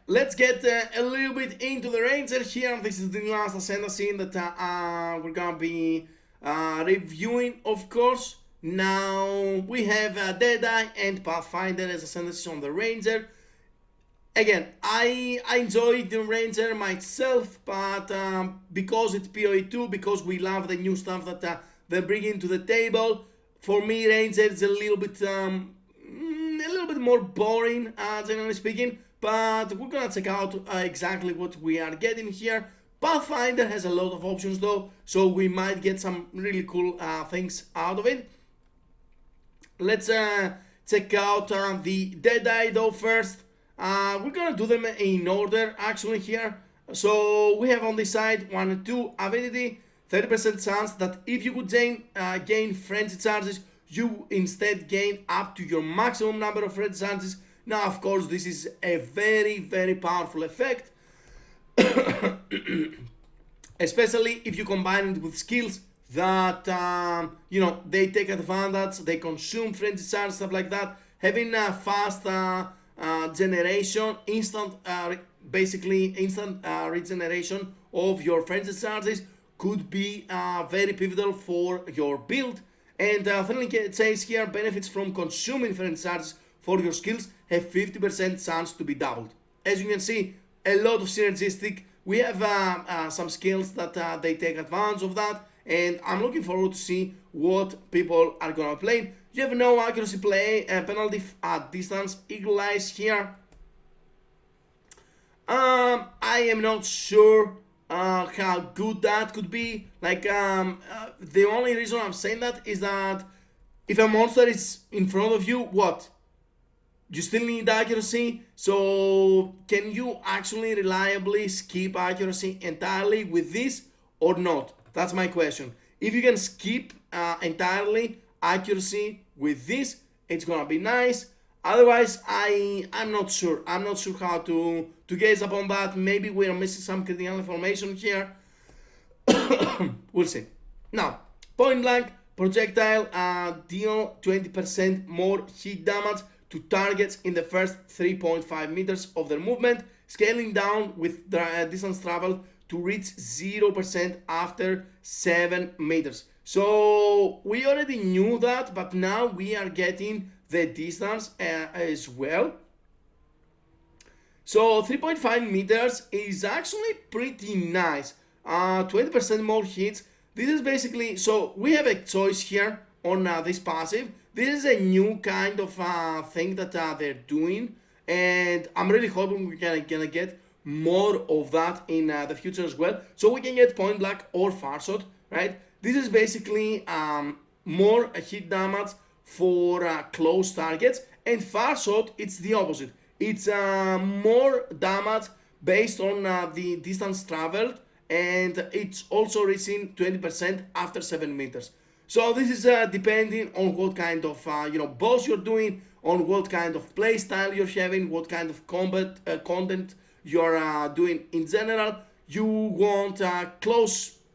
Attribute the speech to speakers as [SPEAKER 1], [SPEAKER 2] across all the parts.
[SPEAKER 1] let's get a little bit into the Ranger here. This is the last Ascendancy that we're gonna be reviewing, of course. Now we have Deadeye and Pathfinder as Ascendancy on the Ranger. Again, I enjoy the Ranger myself, but because it's PoE2, because we love the new stuff that they're bringing to the table, for me Ranger is a little bit more boring, generally speaking. But we're gonna check out exactly what we are getting here. Pathfinder has a lot of options though, so we might get some really cool things out of it. Let's check out the Deadeye though first. We're gonna do them in order actually here. So we have on this side 1 and 2 ability, 30% chance that if you could gain frenzy charges, you instead gain up to your maximum number of frenzy charges. Now, of course, this is a very, very powerful effect, especially if you combine it with skills that, they take advantage, they consume frenzy charge, stuff like that. Having a fast generation, basically instant regeneration of your frenzy charges could be very pivotal for your build. And finally, it says here, benefits from consuming frenzy charges for your skills have 50% chance to be doubled. As you can see, a lot of synergistic. We have some skills that they take advantage of that, and I'm looking forward to see what people are gonna play. You have no accuracy play penalty at distance, eagle eyes here. I am not sure how good that could be. The only reason I'm saying that is that if a monster is in front of you, what? You still need accuracy, so can you actually reliably skip accuracy entirely with this or not? That's my question. If you can skip entirely accuracy with this, it's gonna be nice. Otherwise, I'm not sure. I'm not sure how to gaze upon that. Maybe we are missing some critical information here. We'll see. Now, point blank projectile deal 20% more hit damage to targets in the first 3.5 meters of their movement, scaling down with distance travel to reach 0% after 7 meters. So we already knew that, but now we are getting the distance as well. So 3.5 meters is actually pretty nice. 20% more hits. This is basically, so we have a choice here on this passive. This is a new kind of thing that they're doing, and I'm really hoping we're gonna get more of that in the future as well. So we can get point blank or far shot, right? This is basically more hit damage for close targets, and far shot, it's the opposite. It's more damage based on the distance traveled, and it's also reaching 20% after 7 meters. So this is depending on what kind of boss you're doing, on what kind of play style you're having, what kind of combat content you're doing in general. You want a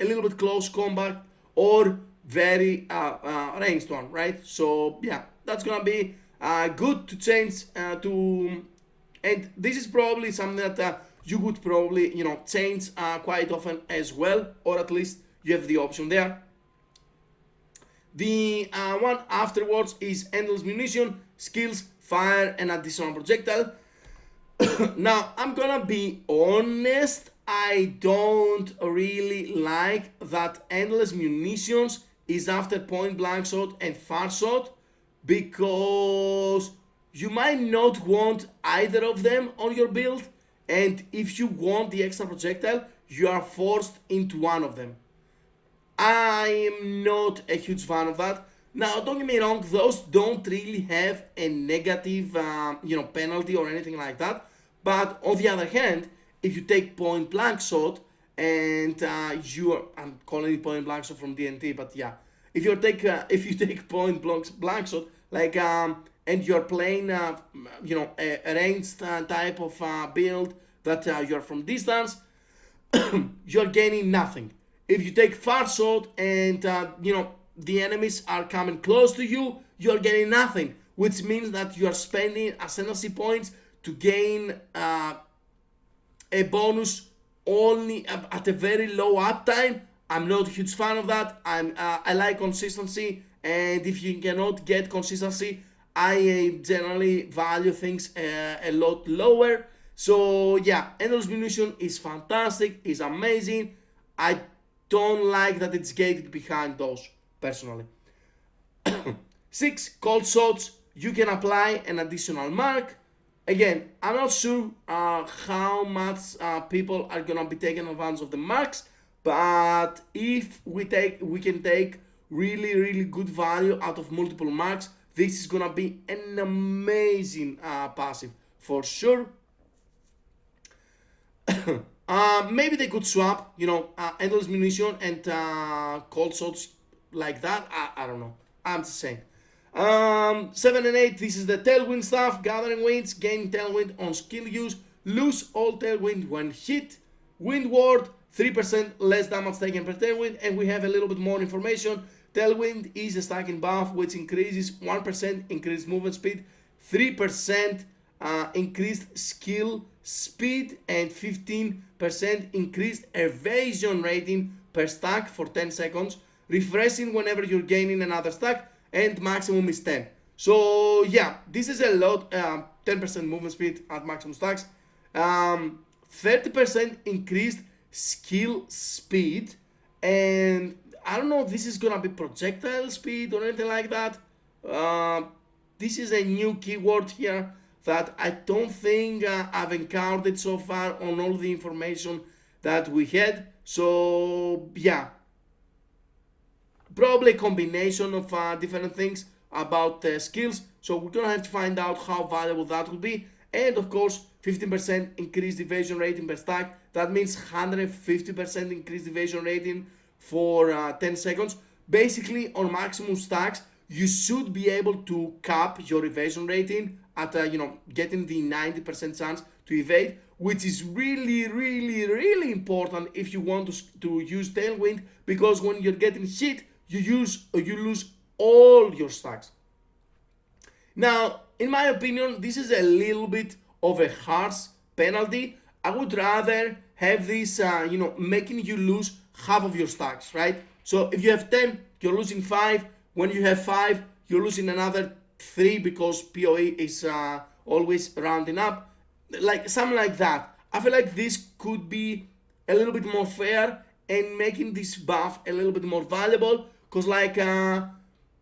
[SPEAKER 1] little bit close combat or very ranged one, right? So yeah, that's gonna be good to change to, and this is probably something that you would probably change quite often as well, or at least you have the option there. The one afterwards is endless munition, skills, fire, and additional projectile. Now, I'm gonna be honest, I don't really like that endless munitions is after point blank shot and far shot, because you might not want either of them on your build, and if you want the extra projectile, you are forced into one of them. I am not a huge fan of that. Now, don't get me wrong; those don't really have a negative, penalty or anything like that. But on the other hand, if you take point blank shot and I'm calling it point blank shot from D&T, but yeah, if you take point blank shot and you're playing a ranged type of build that you're from distance, you're gaining nothing. If you take far shot and the enemies are coming close to you, you're getting nothing, which means that you are spending ascendancy points to gain a bonus only at a very low uptime. I'm not a huge fan of that. I like consistency, and if you cannot get consistency, I generally value things a lot lower. So yeah, endless munition is fantastic, is amazing. I don't like that it's gated behind those personally. 6 cold shots, you can apply an additional mark. Again, I'm not sure how much people are gonna be taking advantage of the marks, but if we can take really good value out of multiple marks, this is gonna be an amazing passive for sure. Maybe they could swap, endless munition and cold shots like that. I don't know. I'm just saying. 7 and 8, this is the tailwind stuff. Gathering winds, gain tailwind on skill use, lose all tailwind when hit. Wind ward, 3% less damage taken per tailwind, and we have a little bit more information. Tailwind is a stacking buff which increases 1% increased movement speed, 3% increased skill speed, and 15% increased evasion rating per stack for 10 seconds, refreshing whenever you're gaining another stack, and maximum is 10. So yeah, this is a lot. 10% movement speed at maximum stacks, 30% increased skill speed, and I don't know if this is gonna be projectile speed or anything like that. This is a new keyword here that I don't think I've encountered so far on all the information that we had. So yeah, probably a combination of different things about skills. So we're gonna have to find out how valuable that will be. And of course, 15% increased evasion rating per stack. That means 150% increased evasion rating for 10 seconds. Basically, on maximum stacks, you should be able to cap your evasion rating at getting the 90% chance to evade, which is really important if you want to use tailwind, because when you're getting hit, you lose all your stacks. Now, in my opinion, this is a little bit of a harsh penalty. I would rather have this, making you lose half of your stacks, right? So if you have 10, you're losing 5. When you have 5, you're losing another 3 because PoE is always rounding up. Like something like that. I feel like this could be a little bit more fair and making this buff a little bit more valuable. Because the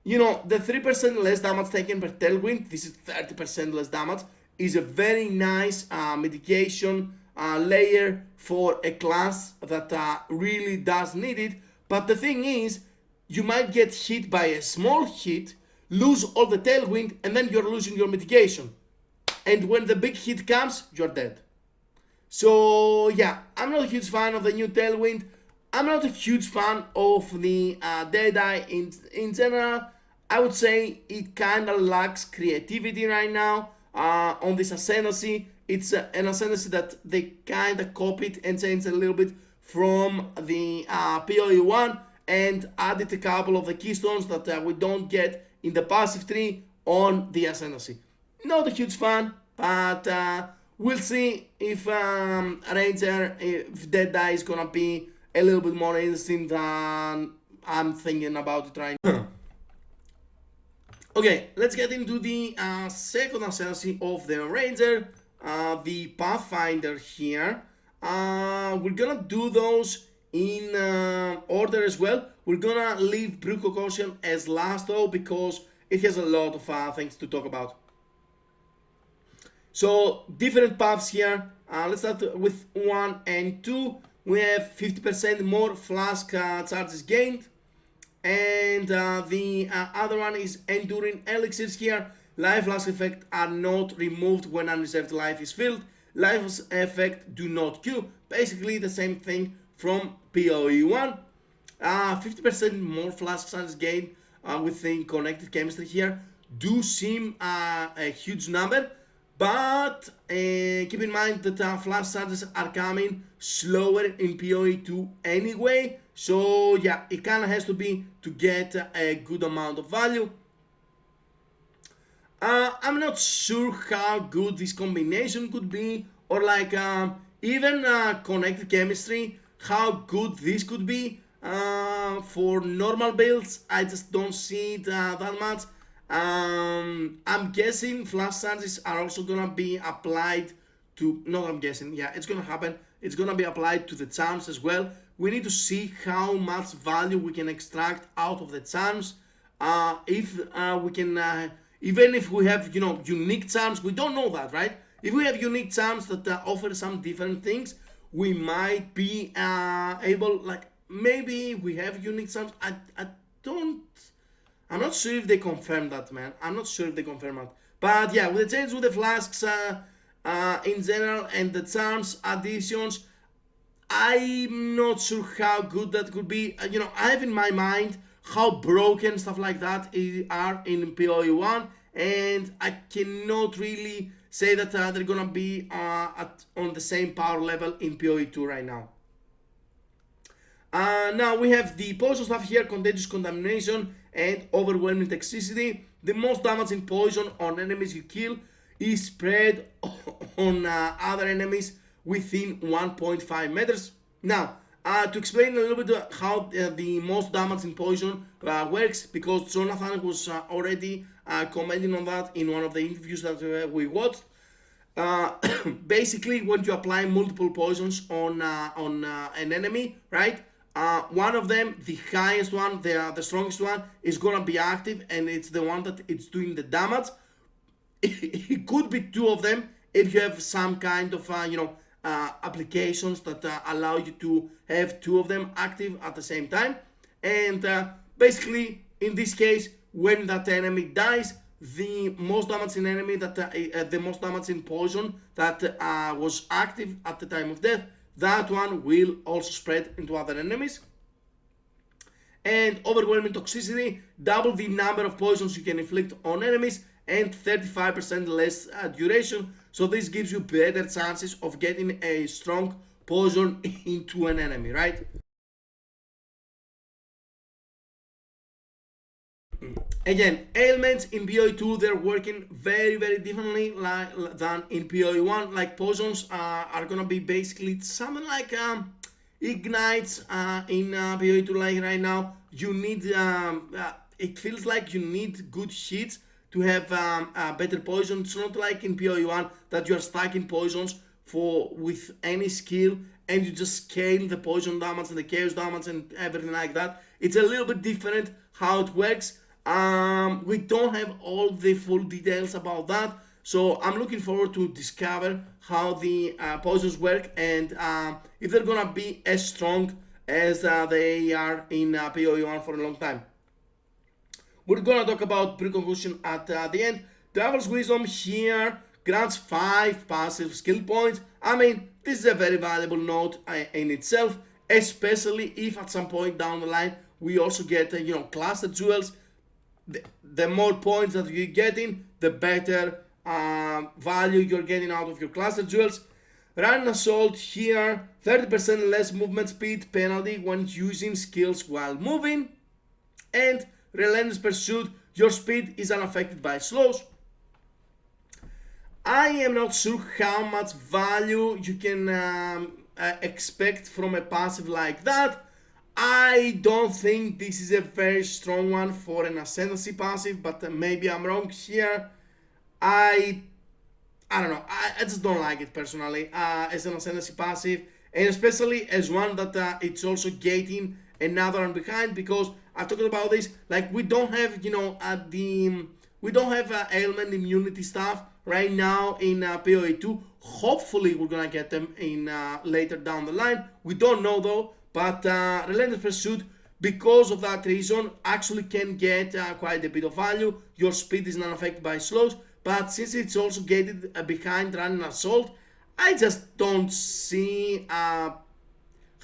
[SPEAKER 1] 3% less damage taken per tailwind, this is 30% less damage, is a very nice mitigation layer for a class that really does need it. But the thing is, you might get hit by a small hit, lose all the tailwind, and then you're losing your mitigation. And when the big hit comes, you're dead. So yeah, I'm not a huge fan of the new tailwind. I'm not a huge fan of the Deadeye in general. I would say it kind of lacks creativity right now on this Ascendancy. It's an Ascendancy that they kind of copied and changed a little bit from the PoE 1 and added a couple of the keystones that we don't get in the passive tree on the Ascendancy. Not a huge fan, but we'll see if Ranger, if Deadeye is gonna be a little bit more interesting than I'm thinking about it right now. Okay, let's get into the second Ascendancy of the Ranger, the Pathfinder here. We're gonna do those in order as well. We're gonna leave Bruco Caution as last though, because it has a lot of things to talk about. So different paths here. Let's start with 1 and 2. We have 50% more flask charges gained, and the other one is enduring elixirs here. Life flask effect are not removed when unreserved life is filled. Life effect do not queue. Basically the same thing from PoE 1. 50% more flask charges gained with the connected chemistry here do seem a huge number. But keep in mind that flash charges are coming slower in PoE 2 anyway. So yeah, it kind of has to be to get a good amount of value. I'm not sure how good this combination could be, or even connected chemistry, how good this could be for normal builds, I just don't see it that much. I'm guessing flash charges are also gonna be applied to, no, I'm guessing, yeah, it's gonna happen. It's gonna be applied to the charms as well. We need to see how much value we can extract out of the charms. If we can, even if we have, unique charms, we don't know that, right? If we have unique charms that offer some different things, we might be able, like, maybe we have unique charms. I'm not sure if they confirm that, man. I'm not sure if they confirm that. But yeah, with the change with the flasks in general and the charms additions, I'm not sure how good that could be. I have in my mind how broken stuff like that are in PoE 1, and I cannot really say that they're gonna be on the same power level in PoE 2 right now. Now we have the poison stuff here, contagious contamination and overwhelming toxicity. The most damage in poison on enemies you kill is spread on other enemies within 1.5 meters. Now, to explain a little bit how the most damage in poison works, because Jonathan was already commenting on that in one of the interviews that we watched. Basically, when you apply multiple poisons on an enemy, right? One of them, the highest one, the strongest one, is gonna be active, and it's the one that it's doing the damage. It could be two of them if you have some kind of applications that allow you to have two of them active at the same time. And basically, in this case, when that enemy dies, the most damage in enemy that the most damage in poison that was active at the time of death, that one will also spread into other enemies. And overwhelming toxicity, double the number of poisons you can inflict on enemies and 35% less duration. So this gives you better chances of getting a strong poison into an enemy, right? Again, ailments in PoE 2, they're working very, very differently than in PoE 1. Like poisons are gonna be basically something like ignites in PoE 2. Like right now, you need it feels like you need good hits to have better poison. It's not like in PoE 1 that you are stacking poisons with any skill and you just scale the poison damage and the chaos damage and everything like that. It's a little bit different how it works. We don't have all the full details about that, so I'm looking forward to discover how the poisons work and if they're gonna be as strong as they are in PoE 1 for a long time. We're gonna talk about preconcussion at the end. Devil's Wisdom here grants 5 passive skill points. I mean, this is a very valuable note in itself, especially if at some point down the line we also get cluster jewels. The more points that you're getting, the better value you're getting out of your cluster jewels. Run Assault here, 30% less movement speed penalty when using skills while moving. And Relentless Pursuit, your speed is unaffected by slows. I am not sure how much value you can expect from a passive like that. I don't think this is a very strong one for an Ascendancy passive, but maybe I'm wrong here. I don't know. I just don't like it personally as an Ascendancy passive, and especially as one that it's also gating another one behind, because I've talked about this. Like we don't have we don't have ailment immunity stuff right now in PoE 2. Hopefully we're gonna get them in later down the line. We don't know though. But Relentless Pursuit, because of that reason, actually can get quite a bit of value. Your speed is not affected by slows, but since it's also gated behind Running Assault, I just don't see how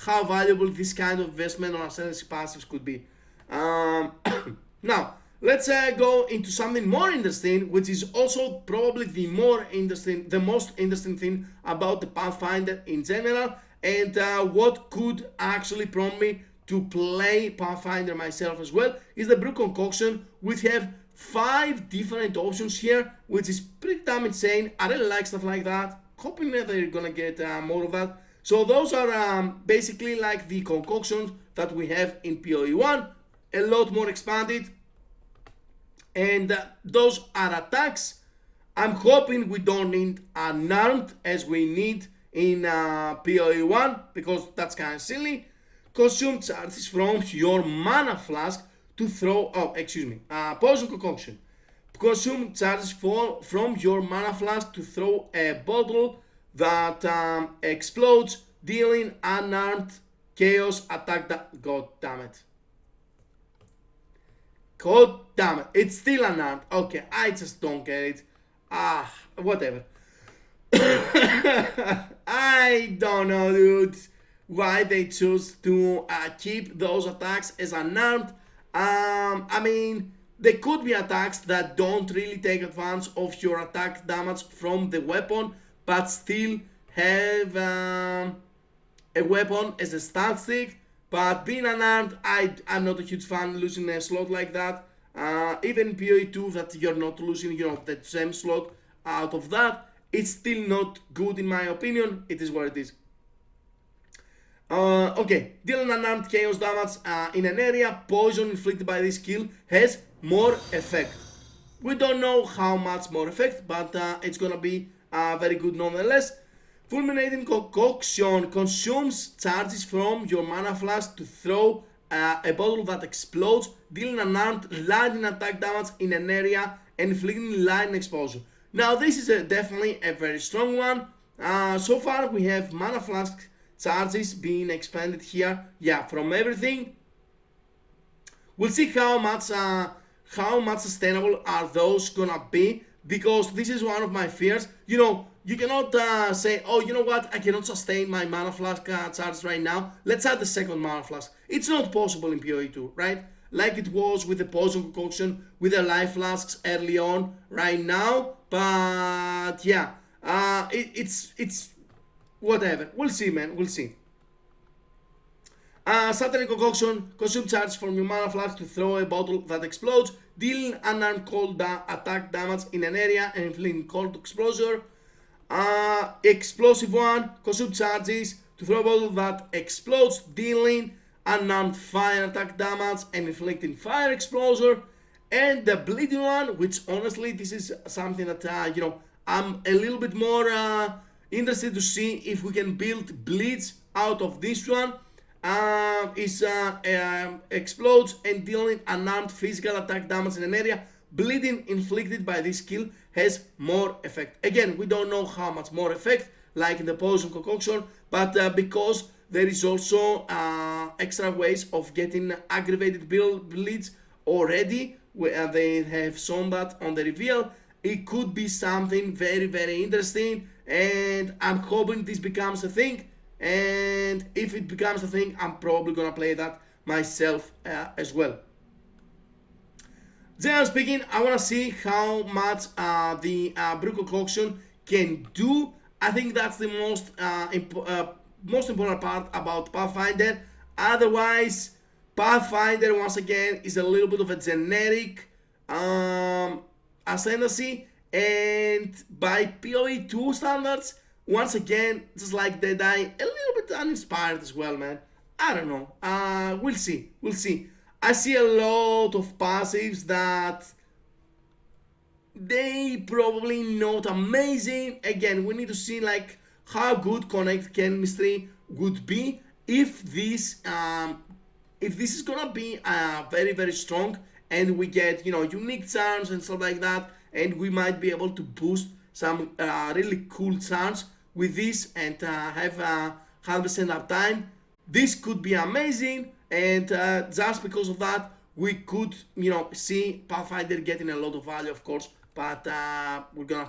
[SPEAKER 1] valuable this kind of investment on Ascendancy passives could be. Now, let's go into something more interesting, which is also probably the most interesting thing about the Pathfinder in general, and what could actually prompt me to play Pathfinder myself as well, is the brew concoction, which have 5 different options here, which is pretty damn insane. I really like stuff like that. hoping that they're gonna get more of that. So those are basically like the concoctions that we have in PoE 1, a lot more expanded, and those are attacks. I'm hoping we don't need unarmed as we need in PoE 1, because that's kind of silly. Consume charges from your mana flask to throw, poison concoction. Consume charges from your mana flask to throw a bottle that explodes, dealing unarmed chaos attack. God damn it. God damn it. It's still unarmed. Okay, I just don't get it. Whatever. I don't know, dude, why they choose to keep those attacks as unarmed. I mean, there could be attacks that don't really take advantage of your attack damage from the weapon, but still have a weapon as a stat stick. But being unarmed, I'm not a huge fan losing a slot like that. Even PoE 2, that you're not losing, the gem slot out of that, it's still not good in my opinion. It is what it is. Okay, dealing unarmed chaos damage in an area, poison inflicted by this skill has more effect. We don't know how much more effect, but it's gonna be very good nonetheless. Fulminating concoction consumes charges from your mana flask to throw a bottle that explodes, dealing unarmed lightning attack damage in an area and inflicting lightning exposure. Now this is definitely a very strong one. So far we have mana flask charges being expanded here, from everything. We'll see how much sustainable are those gonna be, because this is one of my fears. You cannot say, oh, you know what, I cannot sustain my mana flask charge right now, let's add the second mana flask. It's not possible in PoE 2, right? Like it was with the poison concoction, with the life flasks early on, right now. But yeah, it's whatever. We'll see, man, we'll see. Satanic concoction, consume charge from your mana flask to throw a bottle that explodes, dealing unarmed cold attack damage in an area and inflicting cold exposure. Explosive one, consume charges to throw a bottle that explodes, dealing unarmed fire attack damage and inflicting fire exposure. And the bleeding one, which honestly this is something that I'm a little bit more interested to see if we can build bleeds out of this one. Explodes and dealing unarmed physical attack damage in an area. Bleeding inflicted by this skill has more effect. Again, we don't know how much more effect, like in the poison concoction, but because there is also extra ways of getting aggravated bleeds already, where they have shown that on the reveal. It could be something very, very interesting, and I'm hoping this becomes a thing. And if it becomes a thing, I'm probably gonna play that myself as well. Generally speaking, I wanna see how much the brew concoction can do. I think that's the most important part about Pathfinder. Otherwise, Pathfinder once again is a little bit of a generic Ascendancy, and by PoE 2 standards, once again, just like Deadeye, a little bit uninspired as well, man. I don't know. We'll see. I see a lot of passives that they probably not amazing. Again, we need to see like how good connect chemistry would be if this is gonna be very, very strong, and we get unique charms and stuff like that, and we might be able to boost some really cool charms with this and have 100% uptime. This could be amazing, and just because of that, we could see Pathfinder getting a lot of value, of course, but we're gonna